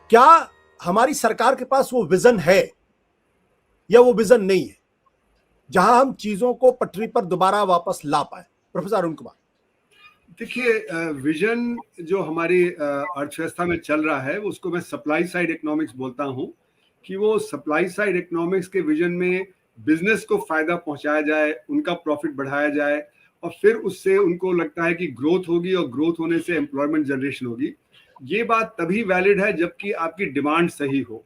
क्या हमारी सरकार के पास वो विजन है या वो विजन नहीं है जहां हम चीजों को पटरी पर दोबारा वापस ला पाए? प्रोफेसर अरुण कुमार। देखिए, विजन जो हमारी अर्थव्यवस्था में चल रहा है उसको मैं सप्लाई साइड इकोनॉमिक्स बोलता हूं, कि वो सप्लाई साइड इकोनॉमिक्स के विजन में बिजनेस को फायदा पहुंचाया जाए, उनका प्रॉफिट बढ़ाया जाए, और फिर उससे उनको लगता है कि ग्रोथ होगी और ग्रोथ होने से एम्प्लॉयमेंट जनरेशन होगी। ये बात तभी वैलिड है जबकि आपकी डिमांड सही हो,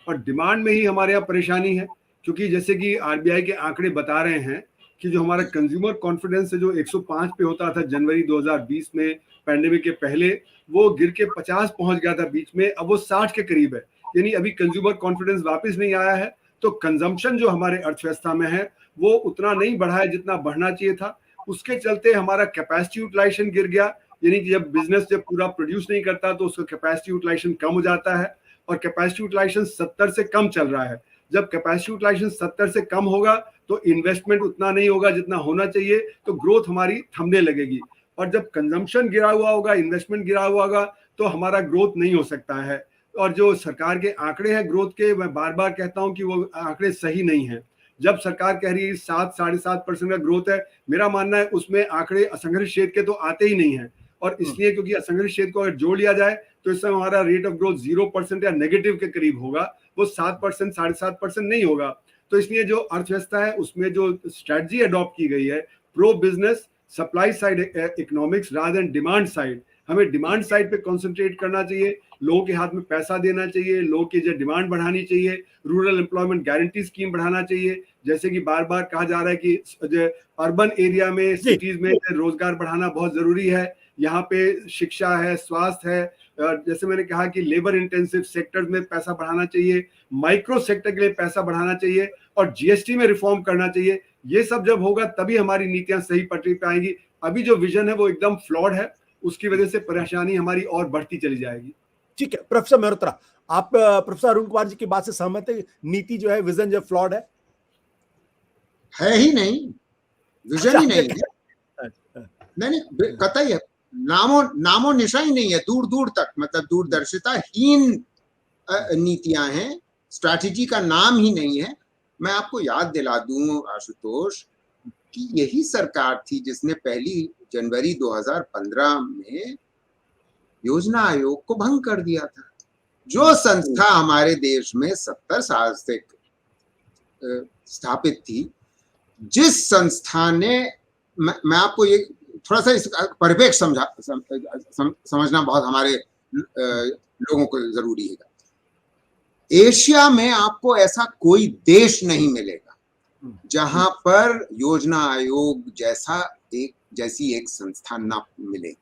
और डिमांड में ही हमारे यहाँ परेशानी है। क्योंकि जैसे कि आरबीआई के आंकड़े बता रहे हैं कि जो हमारा कंज्यूमर कॉन्फिडेंस है जो 105 पे होता था जनवरी 2020 में पैंडेमिक के पहले, वो गिर के 50 पहुंच गया था बीच में, अब वो 60 के करीब है। यानी अभी कंज्यूमर कॉन्फिडेंस वापस नहीं आया है। तो कंजम्पशन जो हमारे अर्थव्यवस्था में है वो उतना नहीं बढ़ा है जितना बढ़ना चाहिए था। उसके चलते हमारा कैपेसिटी यूटिलाइजेशन गिर गया। यानी कि जब बिजनेस जब पूरा प्रोड्यूस नहीं करता तो उसका कैपेसिटी यूटिलाइजेशन कम हो जाता है, और कैपेसिटी यूटिलाइजेशन 70 से कम चल रहा है। जब कैपेसिटी यूटिलाइजेशन 70 से कम होगा तो इन्वेस्टमेंट उतना नहीं होगा जितना होना चाहिए, तो ग्रोथ हमारी थमने लगेगी। और जब कंजम्पशन गिरा हुआ होगा, इन्वेस्टमेंट गिरा हुआ होगा, तो हमारा ग्रोथ नहीं हो सकता है। और जो सरकार के आंकड़े हैं ग्रोथ के, मैं बार बार कहता हूं कि वो आंकड़े सही नहीं हैं। जब सरकार कह रही है 7-7.5% का ग्रोथ है, मेरा मानना है उसमें आंकड़े असंगठित क्षेत्र के तो आते ही नहीं है। और इसलिए क्योंकि असंगठित क्षेत्र को अगर जोड़ लिया जाए तो इस समय हमारा रेट ऑफ ग्रोथ 0% या नेगेटिव के करीब होगा, वो 7%, 7.5% नहीं होगा। तो इसलिए जो अर्थव्यवस्था है उसमें जो स्ट्रेटजी अडॉप्ट की गई है, pro business supply side economics rather than demand side, हमें डिमांड साइड पे कंसंट्रेट करना चाहिए, लोगों के हाथ में पैसा देना चाहिए, लोगों की जो डिमांड बढ़ानी चाहिए, रूरल एम्प्लॉयमेंट गारंटी स्कीम बढ़ाना चाहिए। जैसे कि बार बार कहा जा रहा है कि अर्बन एरिया में, सिटीज में रोजगार बढ़ाना बहुत जरूरी है। यहाँ पे शिक्षा है, स्वास्थ्य है, जैसे मैंने कहा कि लेबर इंटेंसिव सेक्टर्स में पैसा बढ़ाना चाहिए, माइक्रो सेक्टर के लिए पैसा बढ़ाना चाहिए, और जीएसटी में रिफॉर्म करना चाहिए। ये सब जब होगा तभी हमारी नीतियां सही पटरी पे आएंगी। अभी जो विजन है वो एकदम फ्लॉड है, उसकी वजह से परेशानी हमारी और बढ़ती चली जाएगी। ठीक है प्रोफेसर मेहरोत्रा, आप प्रोफेसर अरुण कुमार जी की बात से सहमत है? नीति जो है, विजन जो फ्लॉड है ही नहीं, विजन ही नहीं है। नहीं, कतई है, नामो निशा ही नहीं है, दूर दूर तक, मतलब दूरदर्शिता हीन नीतियां हैं, स्ट्रैटेजी का नाम ही नहीं है। मैं आपको याद दिला दूं आशुतोष कि यही सरकार थी जिसने 1 जनवरी 2015 में योजना आयोग को भंग कर दिया था। जो संस्था हमारे देश में 70 साल से स्थापित थी, जिस संस्था ने, मैं आपको ये थोड़ा सा इस परिप्रेक्ष्य समझना बहुत हमारे लोगों को जरूरी है। एशिया में आपको ऐसा कोई देश नहीं मिलेगा जहां पर योजना आयोग जैसी एक संस्था ना मिले।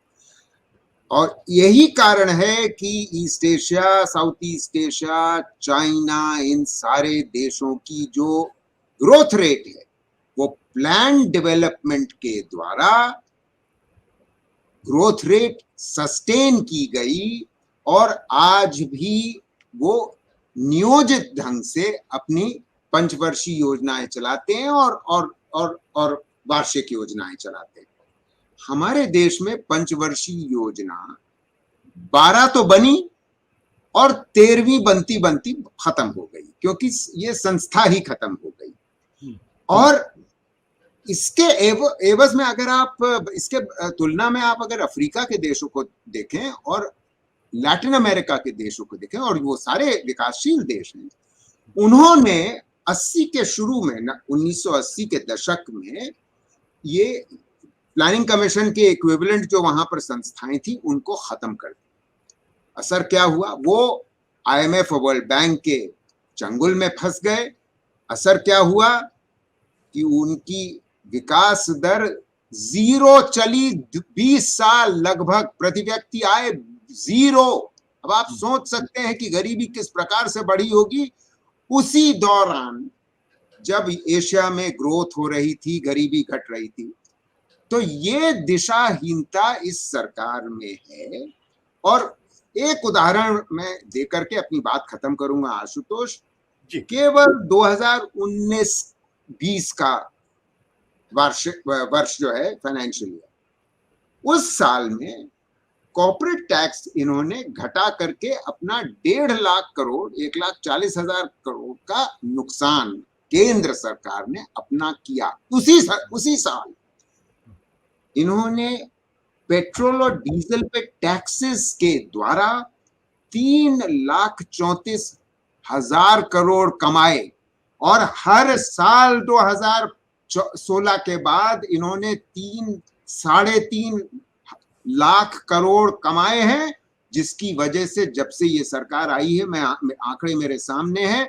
और यही कारण है कि East Asia, South East Asia, China, इन सारे देशों की जो ग्रोथ रेट है वो प्लान डेवलपमेंट के द्वारा ग्रोथ रेट सस्टेन की गई, और आज भी वो नियोजित ढंग से अपनी पंचवर्षीय योजनाएं चलाते हैं और वार्षिक योजनाएं चलाते हैं। हमारे देश में पंचवर्षीय योजना 12 तो बनी और 13वीं बनती बनती खत्म हो गई, क्योंकि ये संस्था ही खत्म हो गई। और इसके एवज में अगर आप इसके तुलना में आप अगर अफ्रीका के देशों को देखें और लैटिन अमेरिका के देशों को देखें, और वो सारे विकासशील देश हैं, उन्होंने 80 के शुरू में 1980 के दशक में ये प्लानिंग कमीशन के इक्विवेलेंट जो वहां पर संस्थाएं थी उनको खत्म कर दिया। असर क्या हुआ? वो आईएमएफ और वर्ल्ड बैंक के चंगुल में फंस गए। असर क्या हुआ कि उनकी विकास दर 0 चली, 20 साल लगभग, प्रति व्यक्ति आय 0। अब आप सोच सकते हैं कि गरीबी किस प्रकार से बढ़ी होगी। उसी दौरान जब एशिया में ग्रोथ हो रही थी, गरीबी घट रही थी। तो ये दिशाहीनता इस सरकार में है। और एक उदाहरण मैं देकर के अपनी बात खत्म करूंगा आशुतोष। केवल 2019-20 का वर्ष जो है फाइनेंशियल ईयर, उस साल में कॉर्पोरेट टैक्स इन्होंने घटा करके अपना 1.5 लाख करोड़ 1,40,000 करोड़ का नुकसान केंद्र सरकार ने अपना किया। उसी साल इन्होंने पेट्रोल और डीजल पे टैक्सेस के द्वारा 3,34,000 करोड़ कमाए और हर साल 2016 के बाद इन्होंने 3-3.5 लाख करोड़ कमाए हैं, जिसकी वजह से जब से ये सरकार आई है, मैं आंकड़े मेरे सामने हैं,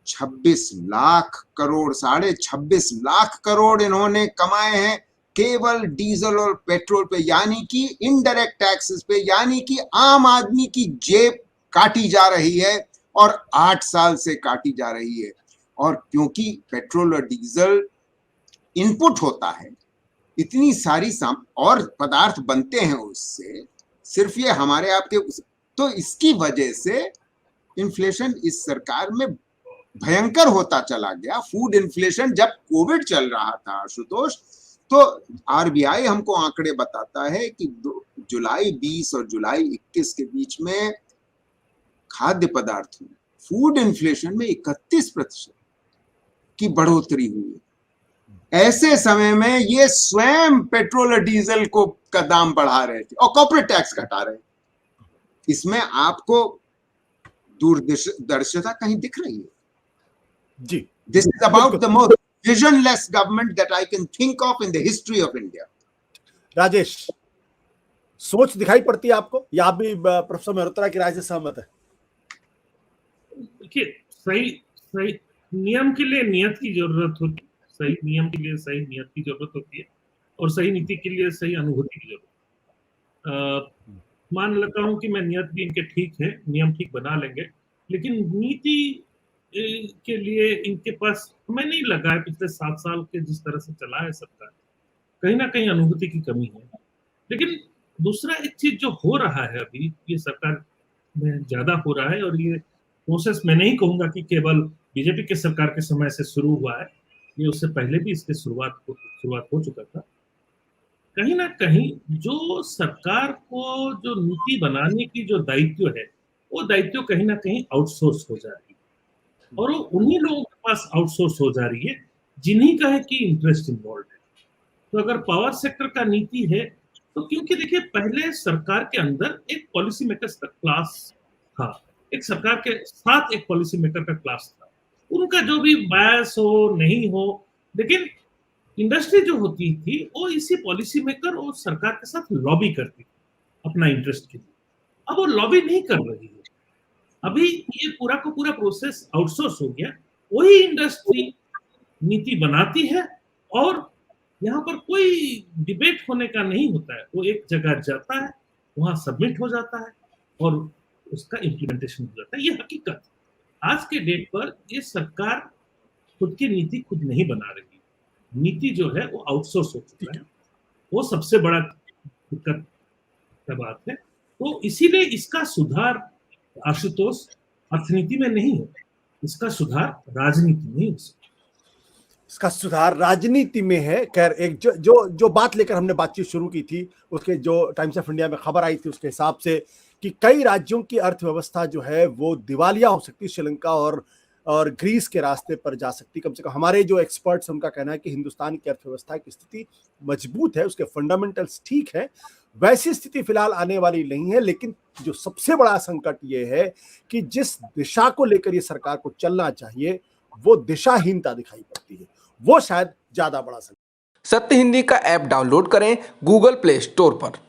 26 लाख करोड़ 26.5 लाख करोड़ इन्होंने कमाए हैं केवल डीजल और पेट्रोल पे, यानी कि इनडायरेक्ट टैक्सेस पे, यानी कि आम आदमी की जेब काटी जा रही है और 8 साल से काटी जा रही है। और क्योंकि पेट्रोल और डीजल इनपुट होता है, इतनी सारी और पदार्थ बनते हैं उससे, सिर्फ ये हमारे आपके, तो इसकी वजह से इन्फ्लेशन इस सरकार में भयंकर होता चला गया। फूड इन्फ्लेशन जब कोविड चल रहा था आशुतोष, तो आरबीआई हमको आंकड़े बताता है कि जुलाई 20 और जुलाई 21 के बीच में खाद्य पदार्थों फूड इन्फ्लेशन में 31% की बढ़ोतरी हुई। ऐसे समय में ये स्वयं पेट्रोल और डीजल का दाम बढ़ा रहे थे और कॉर्पोरेट टैक्स घटा रहे थे। इसमें आपको दूरदर्शिता कहीं दिख रही है? जी, this is about the most visionless government that I can think of in the history of India. Rajesh, सोच दिखाई पड़ती है आपको, या आप भी प्रोफेसर मेहरोत्रा की राय से सहमत है? देखिए, सही नियम के लिए नियत की जरूरत होती है, सही नियम के लिए सही नियत की जरूरत होती है, और सही नीति के लिए सही अनुभूति की जरूरत। मान लेता हूं कि मैं नियत भी इनके ठीक है, नियम ठीक बना लेंगे, लेकिन नीति के लिए इनके पास, हमें नहीं लगा है पिछले 7 साल के जिस तरह से चला है सरकार, कहीं ना कहीं अनुभूति की कमी है। लेकिन दूसरा एक चीज जो हो रहा है अभी ये सरकार में ज्यादा हो रहा है, और ये प्रोसेस मैं नहीं कहूंगा कि केवल बीजेपी के सरकार के समय से शुरू हुआ है, ये उससे पहले भी इसकी शुरुआत हो चुका था। कहीं ना कहीं जो सरकार को जो नीति बनाने की जो दायित्व है, वो दायित्व कहीं ना कहीं आउटसोर्स हो जा रही है, और वो उन्हीं लोगों के पास आउटसोर्स हो जा रही है जिन्हीं का है कि इंटरेस्ट इन्वॉल्व है। तो अगर पावर सेक्टर का नीति है, तो क्योंकि देखिए पहले सरकार के अंदर एक पॉलिसी मेकर का क्लास था, एक सरकार के साथ एक पॉलिसी मेकर का क्लास था, उनका जो भी बायस हो नहीं हो, लेकिन इंडस्ट्री जो होती थी वो इसी पॉलिसी मेकर और सरकार के साथ लॉबी करती थी अपना इंटरेस्ट के लिए। अब वो लॉबी नहीं कर रही है, अभी ये पूरा का पूरा प्रोसेस आउटसोर्स हो गया। वही इंडस्ट्री नीति बनाती है और यहाँ पर कोई डिबेट होने का नहीं होता है, वो एक जगह जाता है, वहां सबमिट हो जाता है और उसका इम्प्लीमेंटेशन हो जाता है। ये हकीकत आज के डेट पर ये सरकार खुद की नीति खुद नहीं बना रही, नीति जो है वो आउटसोर्स हो चुका है, वो सबसे बड़ा दिक्कत का बात है। तो इसीलिए इसका सुधार आशुतोष अर्थनीति में नहीं है, इसका सुधार राजनीति में है। इसका सुधार राजनीति में है। खैर, एक जो बात लेकर हमने बातचीत शुरू की थी, उसके जो टाइम्स ऑफ इंडिया में खबर आई थी उसके हिसाब से कि कई राज्यों की अर्थव्यवस्था जो है वो दिवालिया हो सकती, श्रीलंका और ग्रीस के रास्ते पर जा सकती। कम से कम हमारे जो एक्सपर्ट्स, उनका कहना है कि हिंदुस्तान की अर्थव्यवस्था की स्थिति मजबूत है, उसके फंडामेंटल्स ठीक है, वैसी स्थिति फिलहाल आने वाली नहीं है। लेकिन जो सबसे बड़ा संकट ये है कि जिस दिशा को लेकर ये सरकार को चलना चाहिए वो दिशाहीनता दिखाई पड़ती है, वो शायद ज्यादा बड़ा संकट। सत्य हिंदी का ऐप डाउनलोड करें गूगल प्ले स्टोर पर।